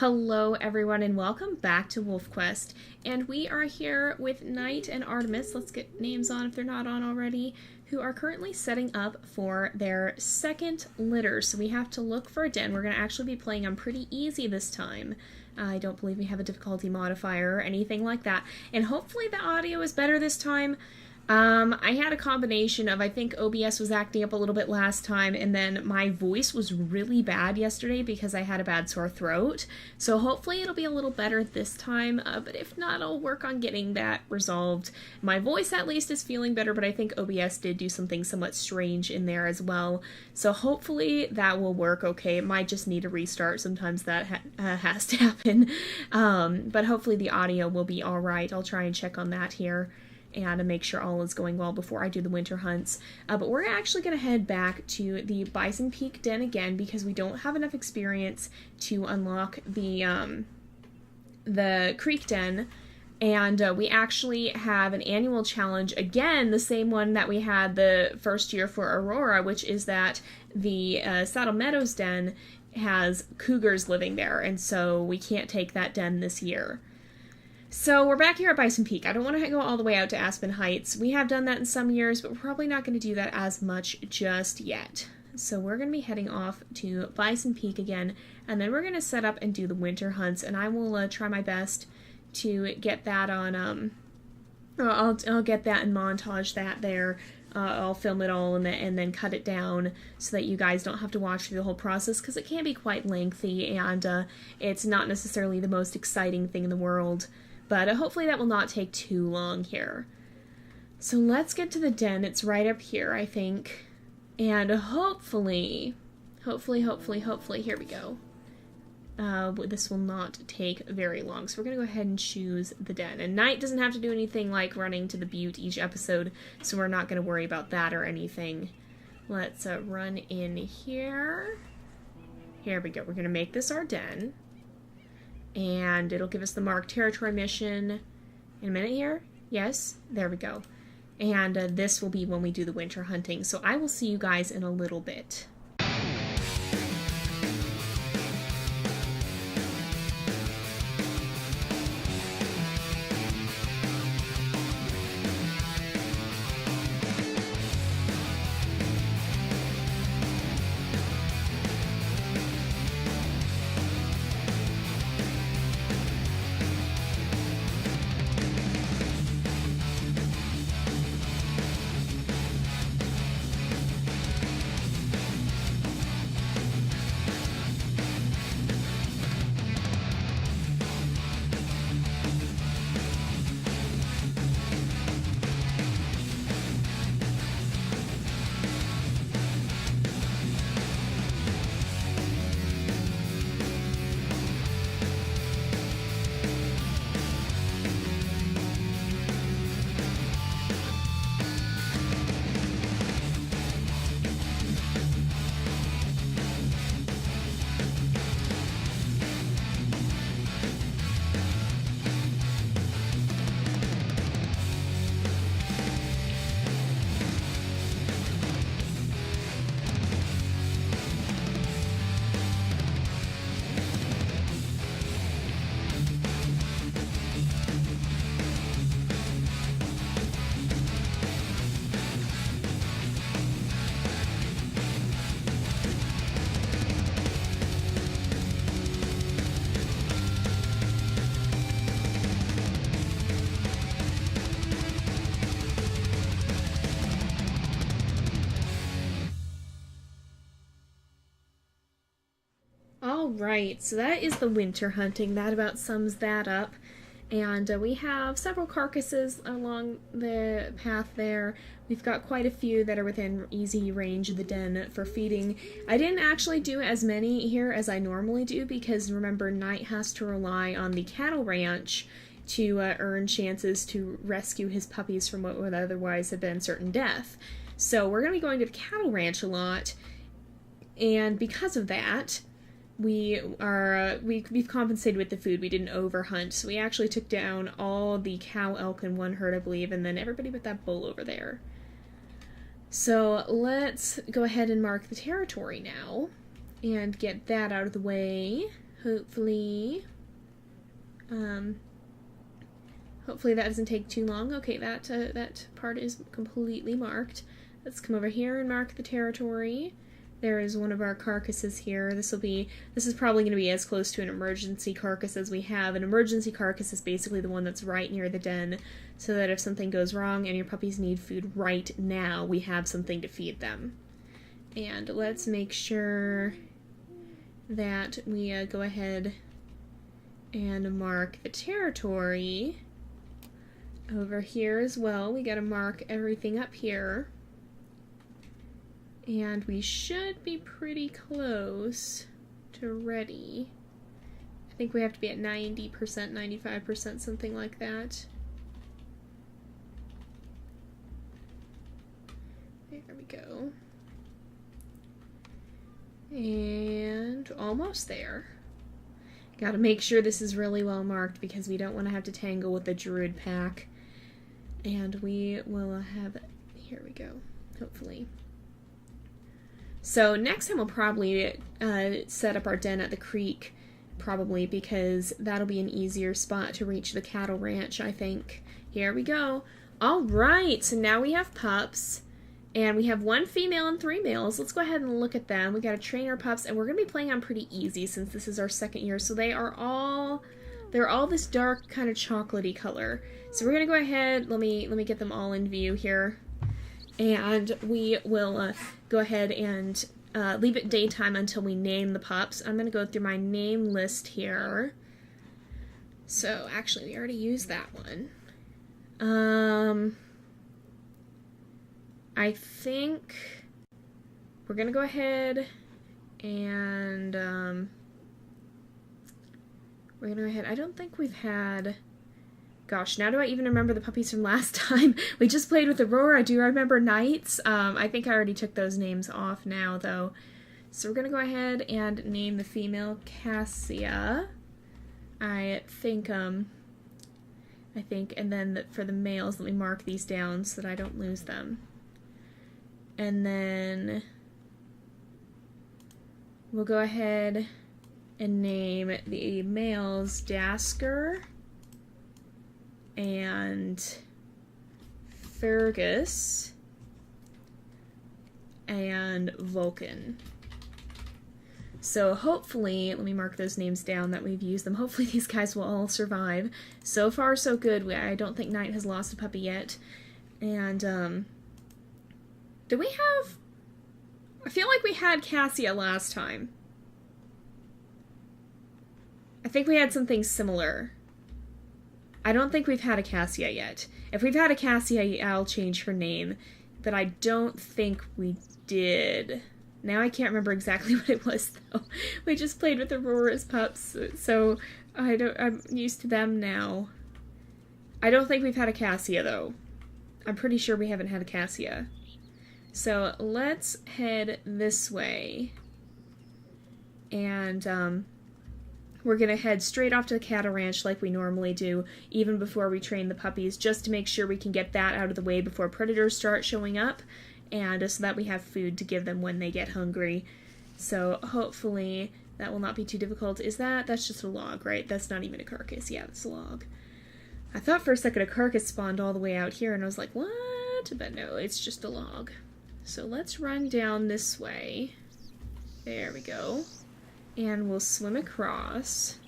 Hello everyone and welcome back to WolfQuest, and we are here with Knight and Artemis, let's get names on if they're not on already, who are currently setting up for their second litter. So we have to look for a den. We're going to actually be playing on pretty easy this time. I don't believe we have a difficulty modifier or anything like that, and hopefully the audio is better this time. I had a combination of, I think OBS was acting up a little bit last time, and then my voice was really bad yesterday because I had a bad sore throat. So hopefully it'll be a little better this time, but if not, I'll work on getting that resolved. My voice at least is feeling better, but I think OBS did do something somewhat strange in there as well. So hopefully that will work okay. It might just need a restart. Sometimes that has to happen. But hopefully the audio will be alright. I'll try and check on that here and make sure all is going well before I do the winter hunts. But we're actually going to head back to the Bison Peak Den again because we don't have enough experience to unlock the Creek Den. And we actually have an annual challenge, again, the same one that we had the first year for Aurora, which is that the Saddle Meadows Den has cougars living there, and so we can't take that den this year. So we're back here at Bison Peak. I don't want to go all the way out to Aspen Heights. We have done that in some years, but we're probably not going to do that as much just yet. So we're going to be heading off to Bison Peak again, and then we're going to set up and do the winter hunts, and I will try my best to get that on, I'll get that and montage that there. I'll film it all and then cut it down so that you guys don't have to watch through the whole process, because it can be quite lengthy, and it's not necessarily the most exciting thing in the world. But hopefully that will not take too long here. So let's get to the den. It's right up here, I think. And hopefully, here we go. This will not take very long. So we're going to go ahead and choose the den. And Knight doesn't have to do anything like running to the butte each episode, so we're not going to worry about that or anything. Let's run in here. Here we go. We're going to make this our den. And it'll give us the marked territory mission in a minute here. Yes, there we go. And this will be when we do the winter hunting. So I will see you guys in a little bit. Alright, so that is the winter hunting. That about sums that up. And we have several carcasses along the path there. We've got quite a few that are within easy range of the den for feeding. I didn't actually do as many here as I normally do because, remember, Knight has to rely on the cattle ranch to earn chances to rescue his puppies from what would otherwise have been certain death. So we're going to be going to the cattle ranch a lot, and because of that, we've compensated with the food. We didn't overhunt, so we actually took down all the cow, elk, and one herd, I believe, and then everybody but that bull over there. So let's go ahead and mark the territory now and get that out of the way. Hopefully, hopefully that doesn't take too long. Okay, that part is completely marked. Let's come over here and mark the territory. There is one of our carcasses here. This is probably going to be as close to an emergency carcass as we have. An emergency carcass is basically the one that's right near the den, so that if something goes wrong and your puppies need food right now, we have something to feed them. And let's make sure that we go ahead and mark the territory over here as well. We got to mark everything up here. And we should be pretty close to ready. I think we have to be at 90%, 95%, something like that. There we go. And almost there. Gotta make sure this is really well marked because we don't want to have to tangle with the Druid pack. And we will have, here we go, hopefully. So next time we'll probably set up our den at the creek, probably, because that'll be an easier spot to reach the cattle ranch, I think. Here we go. Alright, so now we have pups, and we have 1 female and 3 males. Let's go ahead and look at them. We gotta train our pups, and we're gonna be playing on pretty easy since this is our second year, so they're all this dark kind of chocolatey color. So we're gonna go ahead, let me get them all in view here. And we will go ahead and leave it daytime until we name the pups. I'm going to go through my name list here. So, actually, we already used that one. I think we're going to go ahead and we're going to go ahead. I don't think we've had... Gosh, now do I even remember the puppies from last time? We just played with Aurora. Do you remember Knights? I think I already took those names off now, though. So we're going to go ahead and name the female Cassia. I think, and then for the males, let me mark these down so that I don't lose them. And then we'll go ahead and name the males Dasker and Fergus and Vulcan. So hopefully, let me mark those names down that we've used them. Hopefully these guys will all survive. So far, so good. I don't think Knight has lost a puppy yet. And, did we have... I feel like we had Cassia last time. I think we had something similar. I don't think we've had a Cassia yet. If we've had a Cassia, I'll change her name. But I don't think we did. Now I can't remember exactly what it was, though. We just played with Aurora's pups, so I'm used to them now. I don't think we've had a Cassia, though. I'm pretty sure we haven't had a Cassia. So let's head this way. And, we're going to head straight off to the cattle ranch like we normally do, even before we train the puppies, just to make sure we can get that out of the way before predators start showing up, and so that we have food to give them when they get hungry. So hopefully that will not be too difficult. That's just a log, right? That's not even a carcass. Yeah, that's a log. I thought for a second a carcass spawned all the way out here, and I was like, what? But no, it's just a log. So let's run down this way. There we go. And we'll swim across.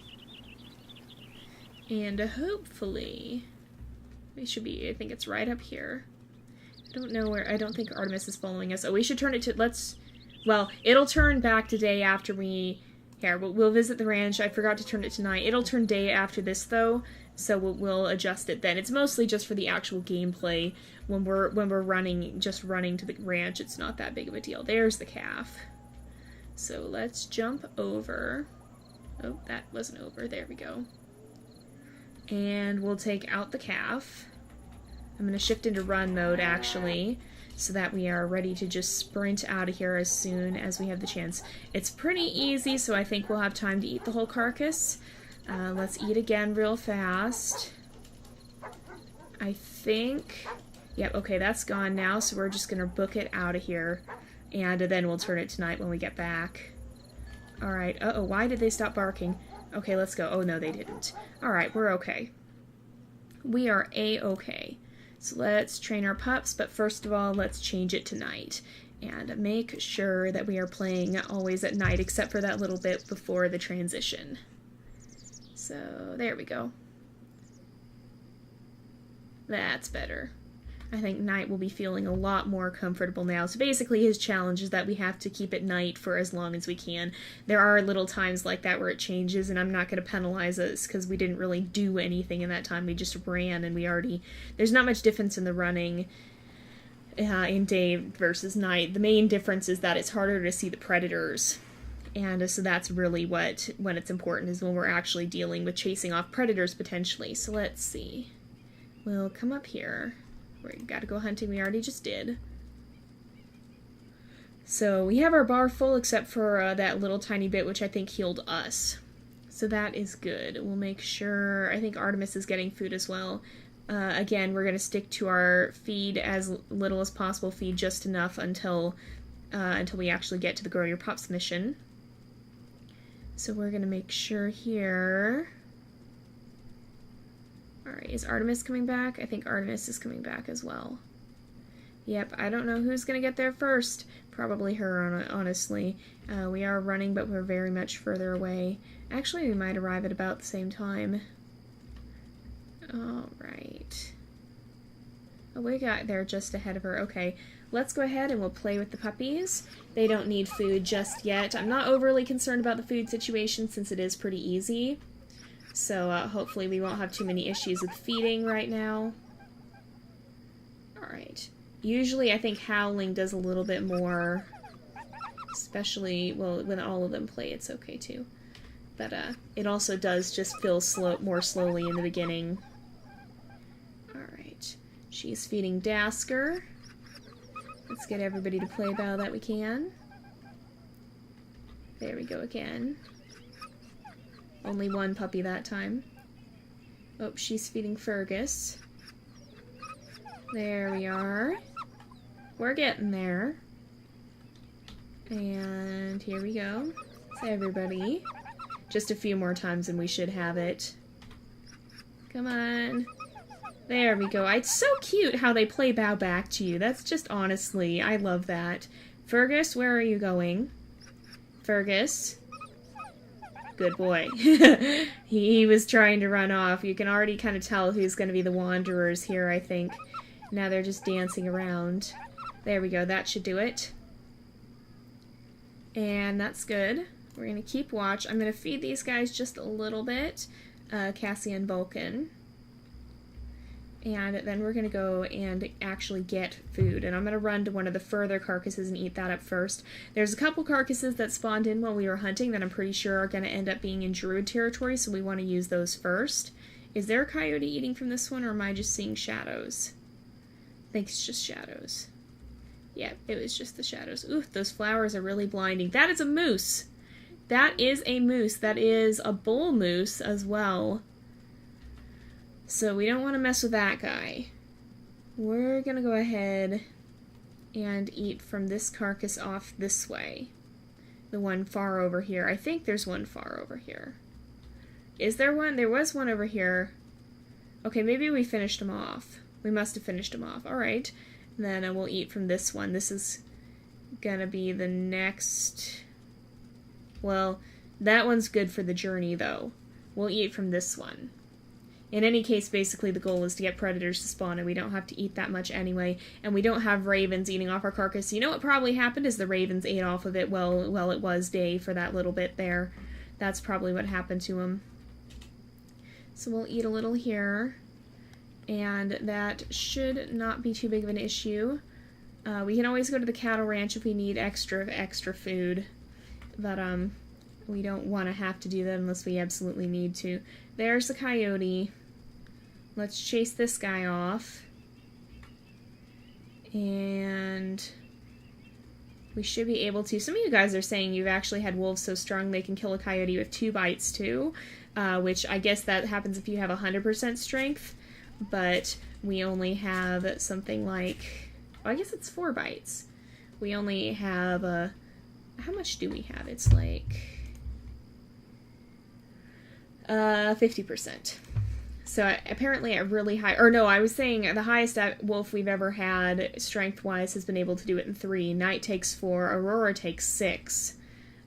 And hopefully, we should be, I think it's right up here. I don't know where, I don't think Artemis is following us. Oh, we should turn it to, well, it'll turn back to day after we'll visit the ranch. I forgot to turn it to night. It'll turn day after this, though, so we'll adjust it then. It's mostly just for the actual gameplay. When we're running to the ranch, it's not that big of a deal. There's the calf. So let's jump over. Oh, that wasn't over. There we go. And we'll take out the calf. I'm going to shift into run mode, actually, so that we are ready to just sprint out of here as soon as we have the chance. It's pretty easy, so I think we'll have time to eat the whole carcass. Let's eat again real fast. I think... Yep, okay, that's gone now, so we're just going to book it out of here. And then we'll turn it tonight when we get back. Alright, uh-oh, why did they stop barking? Okay, let's go. Oh, no, they didn't. Alright, we're okay. We are A-okay. So let's train our pups, but first of all, let's change it to night. And make sure that we are playing always at night, except for that little bit before the transition. So, there we go. That's better. I think Night will be feeling a lot more comfortable now. So basically his challenge is that we have to keep it night for as long as we can. There are little times like that where it changes, and I'm not going to penalize us because we didn't really do anything in that time. We just ran, and we already... There's not much difference in the running in day versus night. The main difference is that it's harder to see the predators. And so that's really when it's important, is when we're actually dealing with chasing off predators potentially. So let's see. We'll come up here. We've got to go hunting, we already just did. So we have our bar full except for that little tiny bit which I think healed us. So that is good. We'll make sure, I think Artemis is getting food as well. Again, we're going to stick to our feed as little as possible, feed just enough until we actually get to the Grow Your Pups mission. So we're going to make sure here... Alright, is Artemis coming back? I think Artemis is coming back as well. Yep, I don't know who's going to get there first. Probably her, honestly. We are running, but we're very much further away. Actually, we might arrive at about the same time. Alright. Oh, we got there just ahead of her. Okay, let's go ahead and we'll play with the puppies. They don't need food just yet. I'm not overly concerned about the food situation since it is pretty easy. So hopefully we won't have too many issues with feeding right now. Alright. Usually I think howling does a little bit more, especially, well, when all of them play it's okay too. But it also does just feel more slowly in the beginning. Alright. She's feeding Dasker. Let's get everybody to play bow that we can. There we go again. Only one puppy that time. Oh, she's feeding Fergus. There we are. We're getting there. And here we go. So everybody. Just a few more times and we should have it. Come on. There we go. It's so cute how they play bow back to you. That's just honestly, I love that. Fergus, where are you going? Fergus. Good boy. He was trying to run off. You can already kind of tell who's going to be the wanderers here, I think. Now they're just dancing around. There we go. That should do it. And that's good. We're going to keep watch. I'm going to feed these guys just a little bit. Cassie and Vulcan. And then we're going to go and actually get food. And I'm going to run to one of the further carcasses and eat that up first. There's a couple carcasses that spawned in while we were hunting that I'm pretty sure are going to end up being in Druid territory, so we want to use those first. Is there a coyote eating from this one, or am I just seeing shadows? I think it's just shadows. Yeah, it was just the shadows. Ooh, those flowers are really blinding. That is a moose! That is a moose. That is a bull moose as well. So we don't want to mess with that guy. We're going to go ahead and eat from this carcass off this way. The one far over here. I think there's one far over here. Is there one? There was one over here. Okay, maybe we finished him off. We must have finished him off. Alright. Then we'll eat from this one. This is going to be the next... Well, that one's good for the journey, though. We'll eat from this one. In any case, basically the goal is to get predators to spawn, and we don't have to eat that much anyway, and we don't have ravens eating off our carcass. You know what probably happened is the ravens ate off of it while it was day for that little bit there. That's probably what happened to them. So we'll eat a little here, and that should not be too big of an issue. We can always go to the cattle ranch if we need extra food, but we don't want to have to do that unless we absolutely need to. There's the coyote. Let's chase this guy off. And we should be able to. Some of you guys are saying you've actually had wolves so strong they can kill a coyote with 2 bites too, which I guess that happens if you have 100% strength, but we only have something like, well, I guess it's 4 bites. We only have, how much do we have? It's like 50%. So apparently at really high, or no, I was saying the highest wolf we've ever had, strength-wise, has been able to do it in 3. Night takes 4, Aurora takes 6.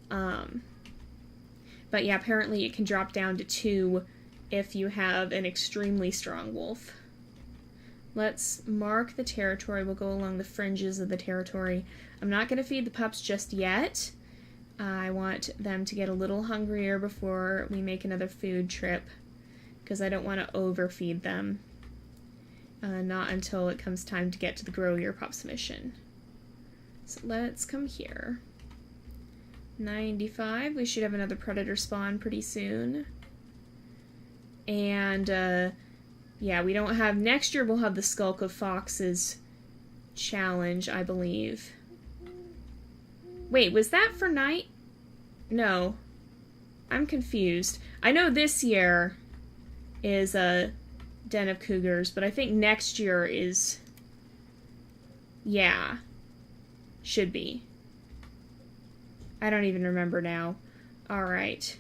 But yeah, apparently it can drop down to 2 if you have an extremely strong wolf. Let's mark the territory. We'll go along the fringes of the territory. I'm not going to feed the pups just yet. I want them to get a little hungrier before we make another food trip, because I don't want to overfeed them. Not until it comes time to get to the Grow Your Pups mission. So let's come here. 95. We should have another predator spawn pretty soon. And, yeah, we don't have... Next year we'll have the Skulk of Foxes challenge, I believe. Wait, was that for night? No. I'm confused. I know this year is a Den of Cougars, but I think next year is... Yeah. Should be. I don't even remember now. Alright.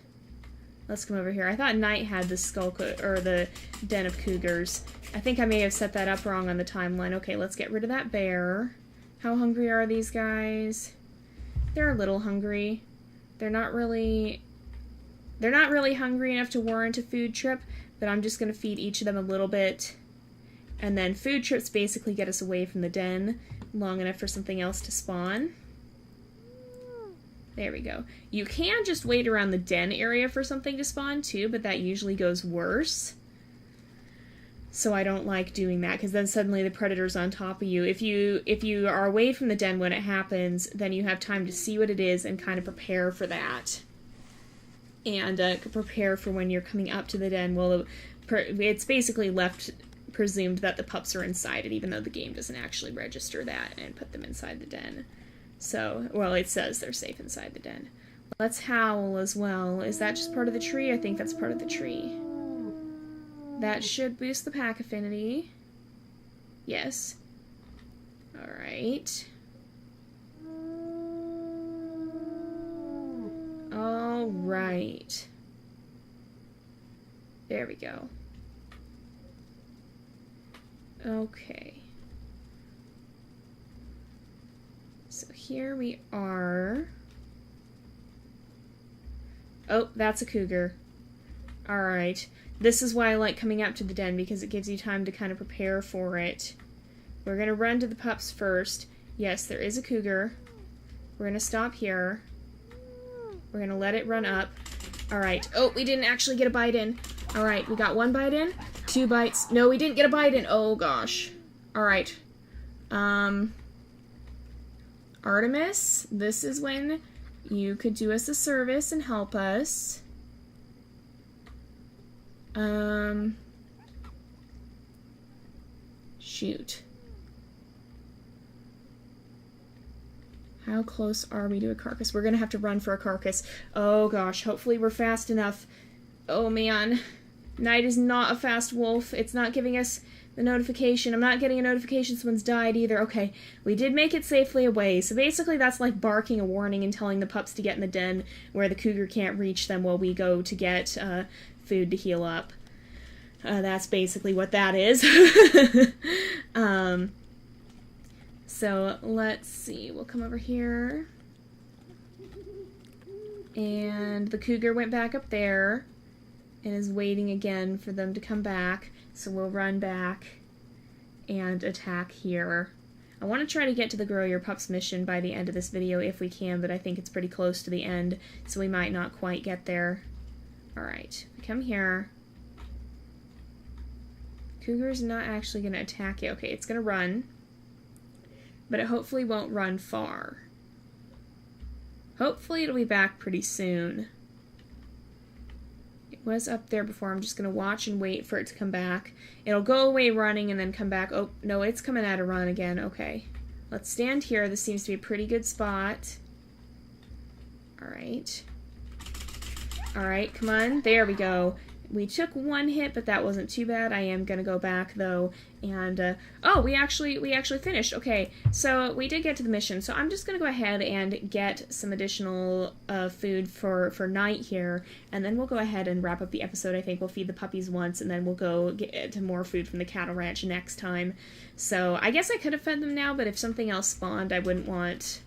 Let's come over here. I thought night had the Skulk, or the Den of Cougars. I think I may have set that up wrong on the timeline. Okay, let's get rid of that bear. How hungry are these guys? They're a little hungry. They're not really hungry enough to warrant a food trip, but I'm just going to feed each of them a little bit. And then food trips basically get us away from the den long enough for something else to spawn. There we go. You can just wait around the den area for something to spawn too, but that usually goes worse. So I don't like doing that, because then suddenly the predator's on top of you. If you are away from the den when it happens, then you have time to see what it is and kind of prepare for that. And prepare for when you're coming up to the den. Well, it's basically presumed that the pups are inside it, even though the game doesn't actually register that and put them inside the den. So, well, it says they're safe inside the den. Let's howl as well. Is that just part of the tree? I think that's part of the tree. That should boost the pack affinity. Yes. Alright. Alright. There we go. Okay. So here we are. Oh, that's a cougar. Alright. This is why I like coming up to the den, because it gives you time to kind of prepare for it. We're going to run to the pups first. Yes, there is a cougar. We're going to stop here. We're going to let it run up. Alright. Oh, we didn't actually get a bite in. Alright, we got 1 bite in. 2 bites. No, we didn't get a bite in. Oh, gosh. Alright. Artemis, this is when you could do us a service and help us. Shoot. How close are we to a carcass? We're gonna have to run for a carcass. Oh gosh, hopefully we're fast enough. Oh man. Night is not a fast wolf. It's not giving us the notification. I'm not getting a notification someone's died either. Okay, we did make it safely away. So basically that's like barking a warning and telling the pups to get in the den where the cougar can't reach them while we go to get food to heal up. That's basically what that is. So let's see. We'll come over here. And the cougar went back up there and is waiting again for them to come back. So we'll run back and attack here. I want to try to get to the Grow Your Pups mission by the end of this video if we can, but I think it's pretty close to the end, so we might not quite get there. Alright, come here. Cougar's not actually going to attack you. Okay, it's going to run, but it hopefully won't run far. Hopefully it'll be back pretty soon. It was up there before. I'm just going to watch and wait for it to come back. It'll go away running and then come back. Oh, no, it's coming at a run again. Okay. Let's stand here. This seems to be a pretty good spot. Alright. Alright, come on. There we go. We took one hit, but that wasn't too bad. I am gonna go back though, and oh, we actually finished. Okay, so we did get to the mission. So I'm just gonna go ahead and get some additional food for night here, and then we'll go ahead and wrap up the episode. I think we'll feed the puppies once, and then we'll go get to more food from the cattle ranch next time. So I guess I could have fed them now, but if something else spawned, I wouldn't want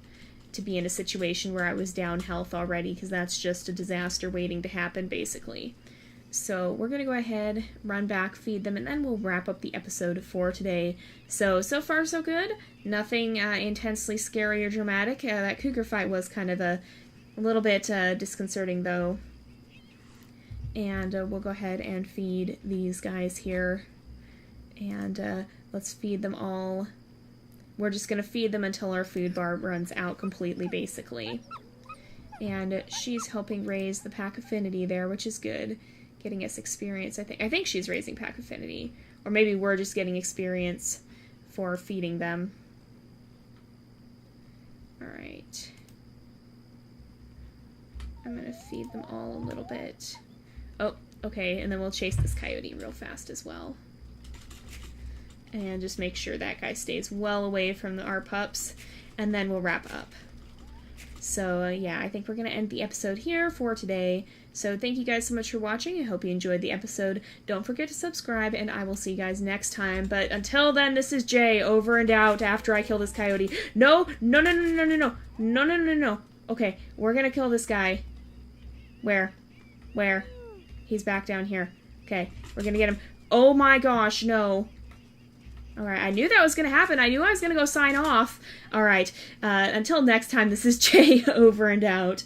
to be in a situation where I was down health already, because that's just a disaster waiting to happen, basically. So we're going to go ahead, run back, feed them, and then we'll wrap up the episode for today. So far so good. Nothing intensely scary or dramatic. That cougar fight was kind of a little bit disconcerting, though. And we'll go ahead and feed these guys here. And let's feed them all. We're just going to feed them until our food bar runs out completely, basically. And she's helping raise the pack affinity there, which is good. Getting us experience, I think she's raising pack affinity. Or maybe we're just getting experience for feeding them. Alright. I'm gonna feed them all a little bit. Oh, okay, and then we'll chase this coyote real fast as well. And just make sure that guy stays well away from our pups. And then we'll wrap up. So, yeah, I think we're going to end the episode here for today. So, thank you guys so much for watching. I hope you enjoyed the episode. Don't forget to subscribe, and I will see you guys next time. But until then, this is Jay, over and out after I kill this coyote. No. Okay, we're going to kill this guy. Where? He's back down here. Okay, we're going to get him. Oh my gosh, no. Alright, I knew that was going to happen. I knew I was going to go sign off. Alright, until next time, this is Jay, over and out.